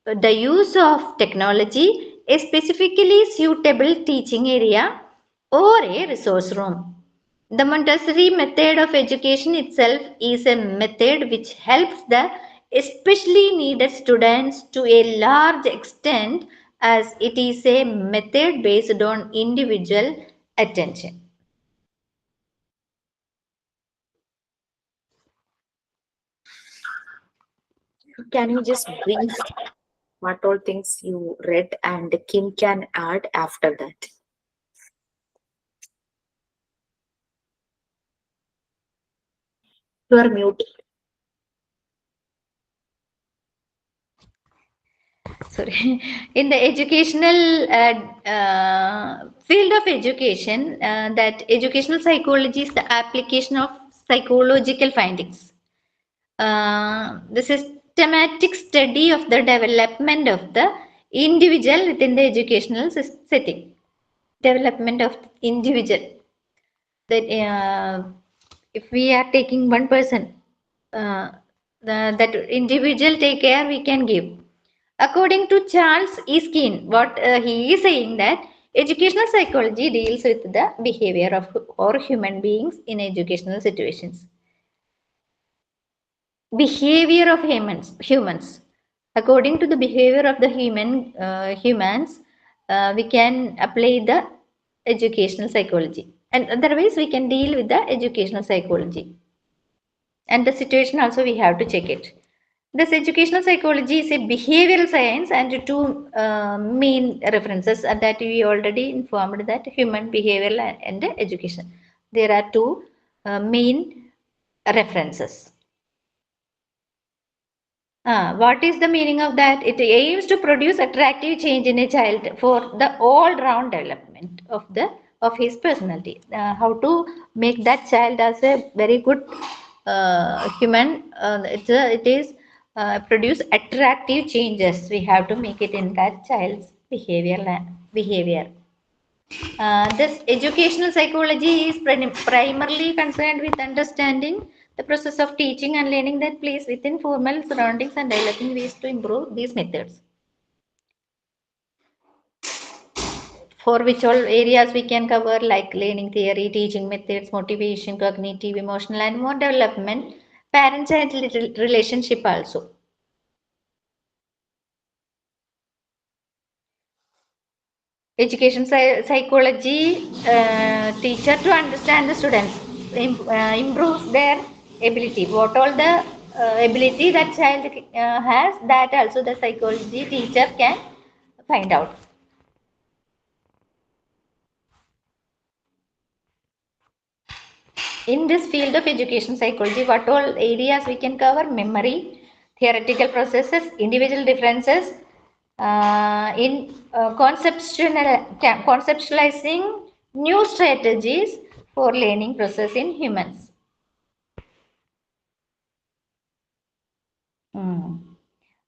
Speaker 1: the use of technology, a specifically suitable teaching area, or a resource room. The Montessori method of education itself is a method which helps the especially needed students to a large extent as it is a method based on individual attention.
Speaker 2: Can you just brief what all things you read and Kim can add after that? You are mute.
Speaker 1: sorry, in the educational field of education, that educational psychology is the application of psychological findings, the systematic study of the development of the individual within the educational setting, development of individual. That if we are taking one person, uh, that individual take care we can give. According to Charles Erskine, what he is saying that educational psychology deals with the behavior of or human beings in educational situations. Behavior of humans. According to the behavior of the humans, we can apply the educational psychology, and otherwise we can deal with the educational psychology. And the situation also we have to check it. This educational psychology is a behavioral science, and two main references that we already informed, that human behavioral and education. There are two main references. What is the meaning of that? It aims to produce attractive change in a child for the all-round development of his personality. How to make that child as a very good human? It is produce attractive changes. We have to make it in that child's behavior. This educational psychology is primarily concerned with understanding the process of teaching and learning that plays within formal surroundings and developing ways to improve these methods. For which all areas we can cover, like learning theory, teaching methods, motivation, cognitive, emotional, and more development, parent-child relationship also. Education psychology teacher to understand the students, improves their ability, what all the ability that child has, that also the psychology teacher can find out. In this field of education psychology, what all areas we can cover: memory, theoretical processes, individual differences, in conceptualizing new strategies for learning process in humans.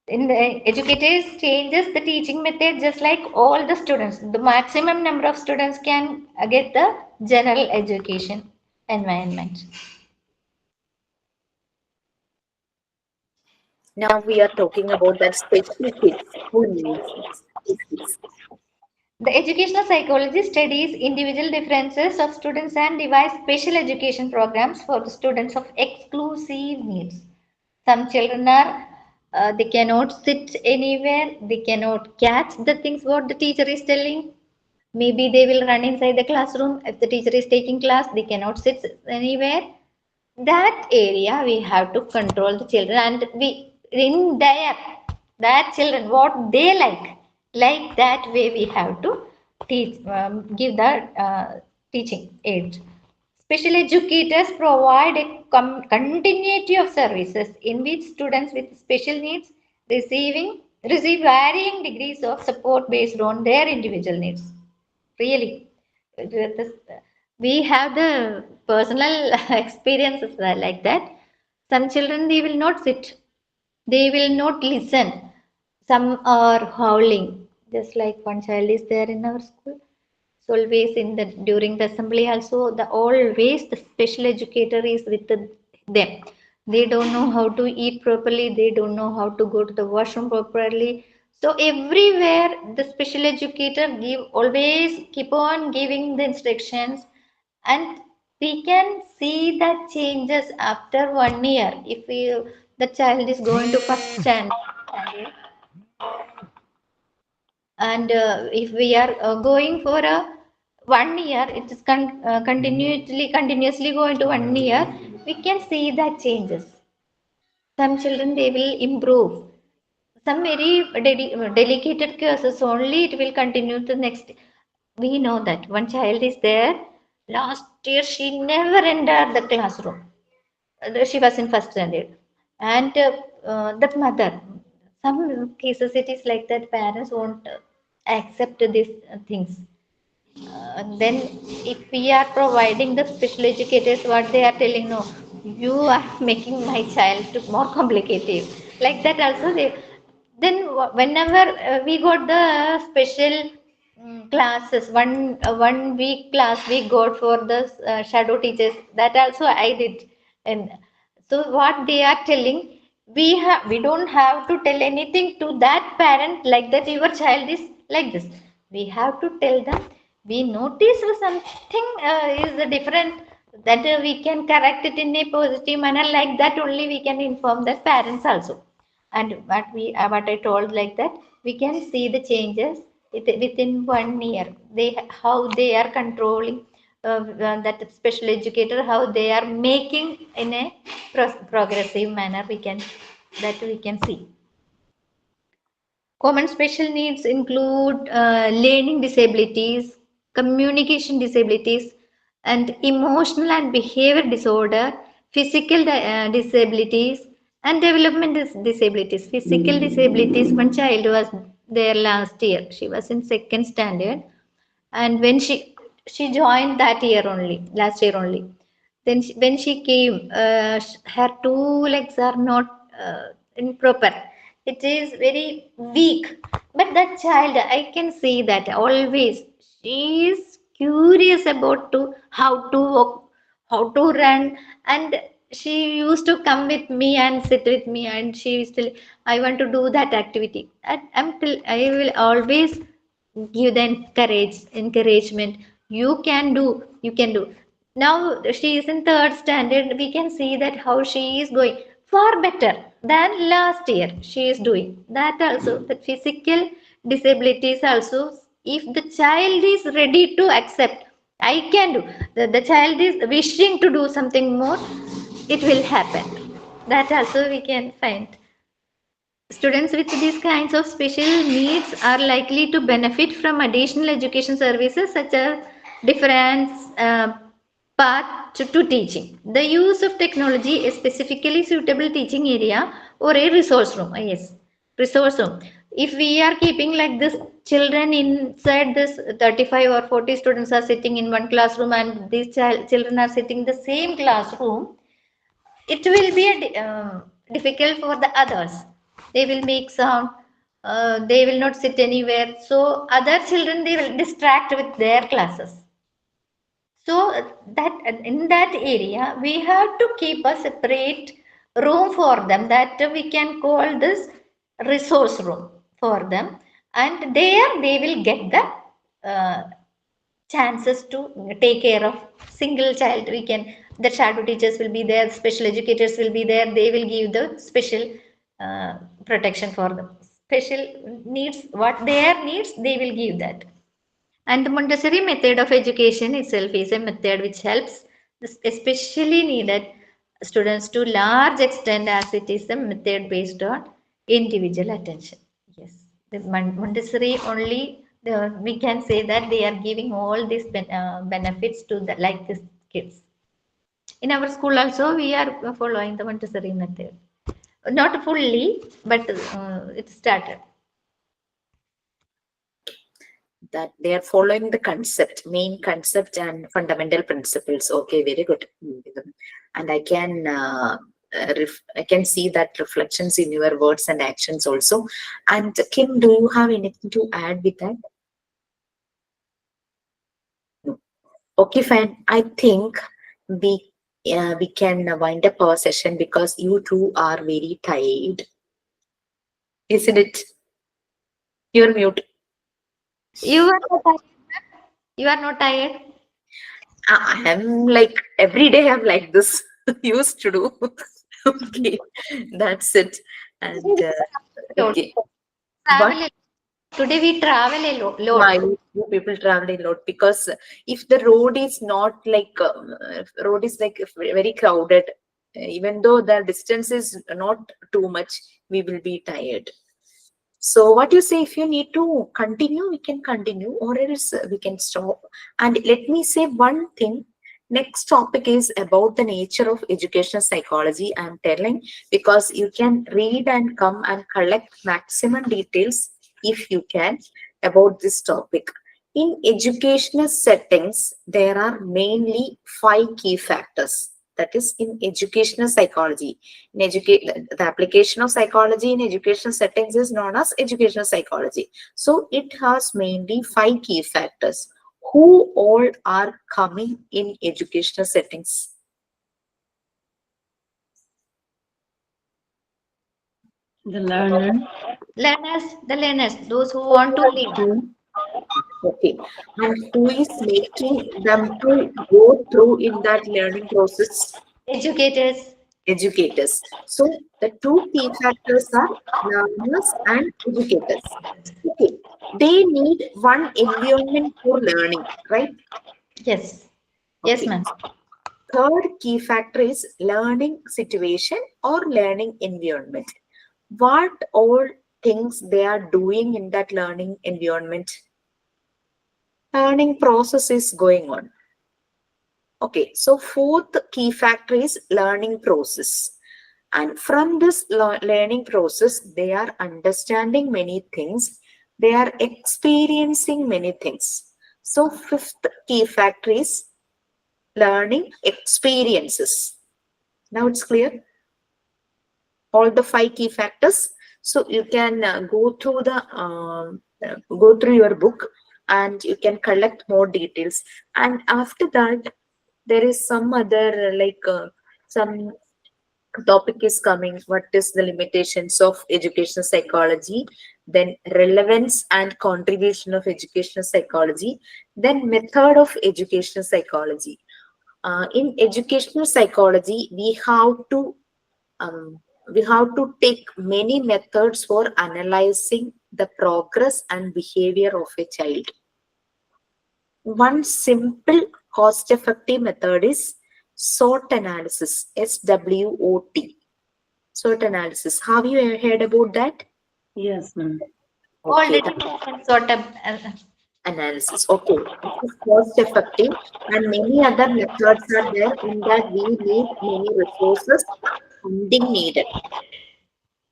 Speaker 1: In the educators changes the teaching method, just like all the students. The maximum number of students can get the general education environment.
Speaker 2: Now we are talking about that special kids who needs this.
Speaker 1: The educational psychology studies individual differences of students and devises special education programs for the students of exclusive needs. Some children are they cannot sit anywhere, they cannot catch the things what the teacher is telling. Maybe they will run inside the classroom. If the teacher is taking class, they cannot sit anywhere. That area we have to control the children, and we in their that children what they like that way we have to teach, give the teaching aid. Special educators provide a continuity of services in which students with special needs receive varying degrees of support based on their individual needs. Really, we have the personal experiences like that. Some children they will not sit, they will not listen. Some are howling, just like one child is there in our school. So always in the during the assembly also, the always the special educator is with them. They don't know how to eat properly, they don't know how to go to the washroom properly. So everywhere the special educator give always keep on giving the instructions, and we can see that changes after 1 year. If the child is going to first standard, and if we are going for a 1 year, it is continuously going to 1 year, we can see that changes. Some children they will improve. Some very delicate cases only it will continue to next. We know that one child is there. Last year she never entered the classroom. She was in first standard, and that mother, Some cases it is like that parents won't accept these things. Then if we are providing the special educators, what they are telling, no, you are making my child to more complicated. Like that also they. Then whenever we got the special classes, one week class we got for the shadow teachers. That also I did, and so what they are telling, we don't have to tell anything to that parent like that your child is like this. We have to tell them we notice something is different, that we can correct it in a positive manner. Like that only we can inform the parents also. And what I told like that, we can see the changes within 1 year. How they are controlling that special educator, how they are making in a progressive manner. We can see. Common special needs include learning disabilities, communication disabilities, and emotional and behavior disorder, physical disabilities, and development disabilities. Physical disabilities, one child was there last year. She was in second standard, and when she joined that year only, last year only. Then when she came, her two legs are not improper. It is very weak. But that child, I can see that always she is curious about to how to walk, how to run. And she used to come with me and sit with me, and she is still, I want to do that activity. I will always give the encouragement. You can do, you can do. Now she is in third standard. We can see that how she is going far better than last year. She is doing that also. The physical disabilities also, if the child is ready to accept, I can do, the child is wishing to do something more, it will happen. That also we can find. Students with these kinds of special needs are likely to benefit from additional education services such as different path to teaching. The use of technology, a specifically suitable teaching area or a resource room. Yes, resource room. If we are keeping like this, children inside this 35 or 40 students are sitting in one classroom, and these children are sitting in the same classroom, it will be difficult for the others. They will make sound. They will not sit anywhere. So other children, they will distract with their classes. So that in that area we have to keep a separate room for them, that we can call this resource room for them, and there they will get the chances to take care of single child. We can, the shadow teachers will be there, special educators will be there, they will give the special protection for them. Special needs, what their needs, they will give that. And the Montessori method of education itself is a method which helps this especially needed students to large extent, as it is a method based on individual attention. Yes, the Montessori only, we can say that they are giving all these benefits to the like these kids. In our school also, we are following the Montessori method. Not fully, but it started.
Speaker 2: That they are following the concept, main concept and fundamental principles. Okay, very good. And I can I can see that reflections in your words and actions also. And Kim, do you have anything to add with that? No. Okay, fine. I think we can wind up our session because you two are very tired, isn't it? You're mute.
Speaker 1: You are not tired. You are not tired.
Speaker 2: I am like every day I'm like this. Used to do. Okay, that's it. And okay, what?
Speaker 1: Travel. Today we travel a
Speaker 2: Why
Speaker 1: lot.
Speaker 2: do people travel a lot? Because if the road is not like road is like very crowded, even though the distance is not too much, we will be tired. So what you say, if you need to continue, we can continue, or else we can stop. And let me say one thing, Next topic is about the nature of educational psychology. I'm telling because you can read and come and collect maximum details if you can about this topic. In educational settings, there are mainly five key factors. That is in educational psychology. In the application of psychology in educational settings is known as educational psychology. So it has mainly five key factors. Who all are coming in educational settings?
Speaker 4: The learner.
Speaker 1: The learners, those who want to learn.
Speaker 4: Two.
Speaker 2: Okay. And who is making them to go through in that learning process?
Speaker 1: Educators.
Speaker 2: Educators. So the two key factors are learners and educators. Okay. They need one environment for learning, right?
Speaker 1: Yes. Yes,
Speaker 2: Okay.
Speaker 1: ma'am.
Speaker 2: Third key factor is learning situation or learning environment. What all things they are doing in that learning environment? Learning process is going on. Okay, so fourth key factor is learning process. And from this learning process, they are understanding many things. They are experiencing many things. So fifth key factor is learning experiences. Now it's clear? All the five key factors. So you can go through your book and you can collect more details. And after that, there is some other some topic is coming. What is the limitations of educational psychology? Then relevance and contribution of educational psychology. Then method of educational psychology. In educational psychology, um, we have to take many methods for analyzing the progress and behavior of a child. One simple cost effective method is SWOT analysis. SWOT. SWOT analysis. Have you heard about that?
Speaker 4: Yes, ma'am.
Speaker 2: Okay,
Speaker 1: Already
Speaker 2: the
Speaker 1: mentioned sort of.
Speaker 2: analysis. Okay, this is cost effective, and many other methods are there in that we need many resources, funding needed.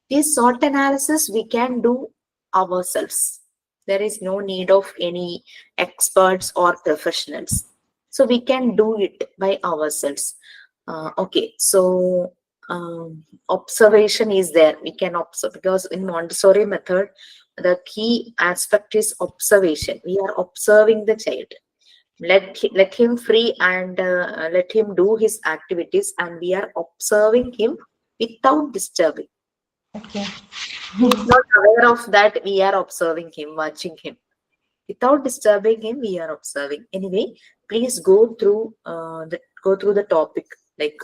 Speaker 2: This SWOT analysis we can do ourselves. There is no need of any experts or professionals. So we can do it by ourselves. Okay, so observation is there. We can observe because in Montessori method, the key aspect is observation. We are observing the child. Let him free and let him do his activities, and we are observing him without disturbing.
Speaker 1: Okay.
Speaker 2: He is not aware of that we are observing him, watching him. Without disturbing him, we are observing. Anyway, please go through the topic. Like,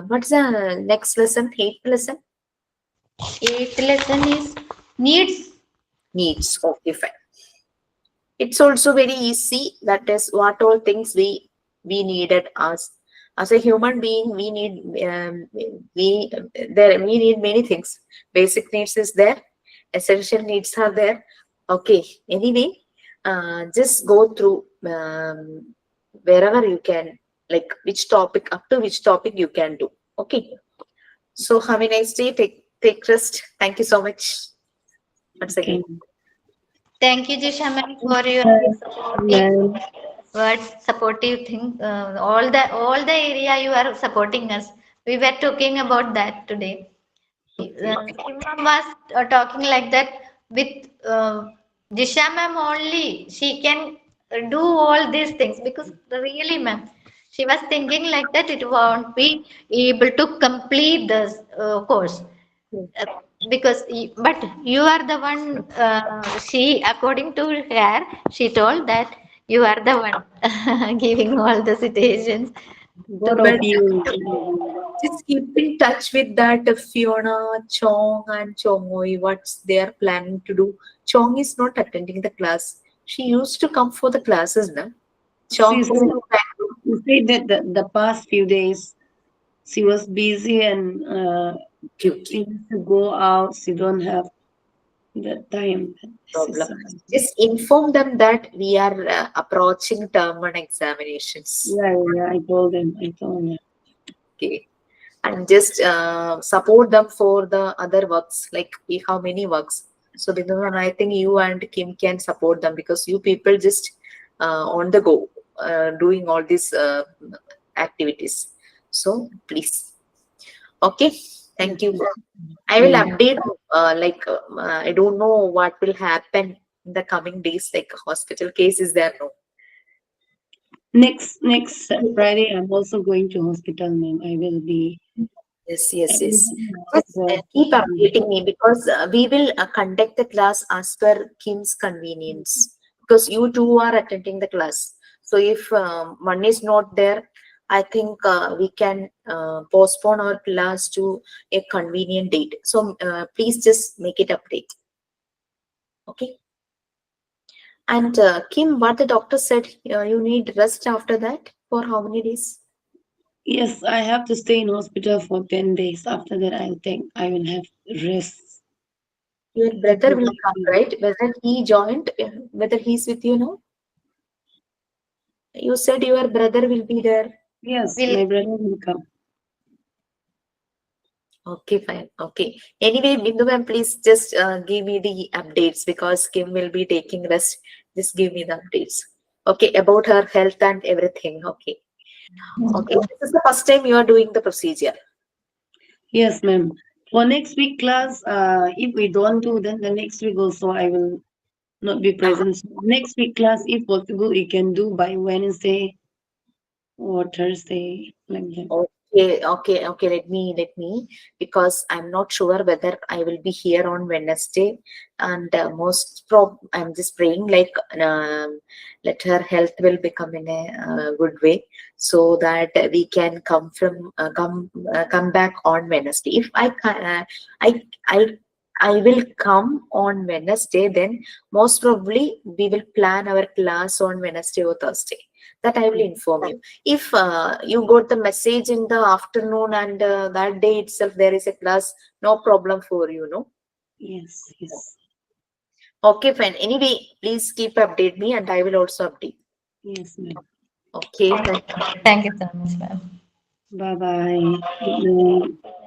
Speaker 2: what's the next lesson? Eighth lesson?
Speaker 1: Eighth lesson is needs.
Speaker 2: Needs. Okay, fine. It's also very easy. That is what all things we needed as a human being. We need we need many things. Basic needs is there. Essential needs are there. Okay. Anyway, just go through wherever you can, like which topic up to which topic you can do. Okay. So have a nice day. Take rest. Thank you so much once
Speaker 4: Okay.
Speaker 2: again.
Speaker 1: Thank you, Jisha ma'am, for your
Speaker 4: Yes,
Speaker 1: supportive
Speaker 4: ma'am.
Speaker 1: words, supportive thing. All the area you are supporting us. We were talking about that today.
Speaker 2: Okay.
Speaker 1: Simha was talking like that with Jisha ma'am only. She can do all these things because really, ma'am, she was thinking like that it won't be able to complete this course. Uh, because but you are the one, she according to her, she told that you are the one giving all the situations to
Speaker 4: Both of
Speaker 2: But
Speaker 4: you.
Speaker 2: just keep in touch with that Fiona, Chong, and Chongoi. What's they are planning to do? Chong is not attending the class. She used to come for the classes, na?
Speaker 4: She
Speaker 2: Chong is
Speaker 4: said,
Speaker 2: in Bangalore.
Speaker 4: she said that the past few days she was busy and
Speaker 2: Okay,
Speaker 4: she
Speaker 2: okay.
Speaker 4: used to go out. She don't have that time. That this is
Speaker 2: Problem. Just inform them that we are approaching term one examinations.
Speaker 4: yeah, yeah. I told them. I told them.
Speaker 2: Okay. And just support them for the other works. Like we have many works. So Bindu, I think you and Kim can support them because you people just on the go doing all these activities. So please. Okay.
Speaker 4: Yes,
Speaker 2: Thank you.
Speaker 4: yes.
Speaker 2: I will
Speaker 4: Yeah.
Speaker 2: update. I don't know what will happen in the coming days. Like hospital case is there no.
Speaker 4: Next Friday, I'm also going to hospital, ma'am. I will be.
Speaker 2: Yes,
Speaker 4: I
Speaker 2: yes,
Speaker 4: will
Speaker 2: yes.
Speaker 4: be in
Speaker 2: Just
Speaker 4: hospital.
Speaker 2: keep updating me because we will conduct the class as per Kim's convenience. Because you two are attending the class. So if one is not there, I think we can postpone our class to a convenient date. So please just make it update. Okay. And Kim, what the doctor said, you need rest after that for how many days?
Speaker 4: Yes, I have to stay in hospital for 10 days. After that, I will have rest.
Speaker 2: Your brother will come, right? Whether he joined, whether he's with you now. You said your brother will be there.
Speaker 4: Yes,
Speaker 1: Will
Speaker 4: my brother will come.
Speaker 2: Okay, fine. Okay. Anyway, Bindu ma'am, please just give me the updates because Kim will be taking rest. Just give me the updates. Okay, about her health and everything. Okay. Okay. This is the first time you are doing the procedure.
Speaker 4: Yes, ma'am. For next week class, if we don't do, then the next week also I will not be
Speaker 2: Uh,
Speaker 4: present. So next week class, if possible, we can do by Wednesday or Thursday, like that.
Speaker 2: okay. Let me, because I'm not sure whether I will be here on Wednesday, and I'm just praying like let her health will become in a good way, so that we can come back on Wednesday. If I can, I I. I will come on Wednesday, then most probably we will plan our class on Wednesday or Thursday. That I will inform you. If you got the message in the afternoon and that day itself there is a class, no problem for you, no?
Speaker 4: Yes, yes,
Speaker 2: Okay, fine. Anyway, please keep update me and I will also update.
Speaker 4: yes, ma'am.
Speaker 2: Okay, thank
Speaker 1: thank you so much, ma'am.
Speaker 4: Bye bye. Good night.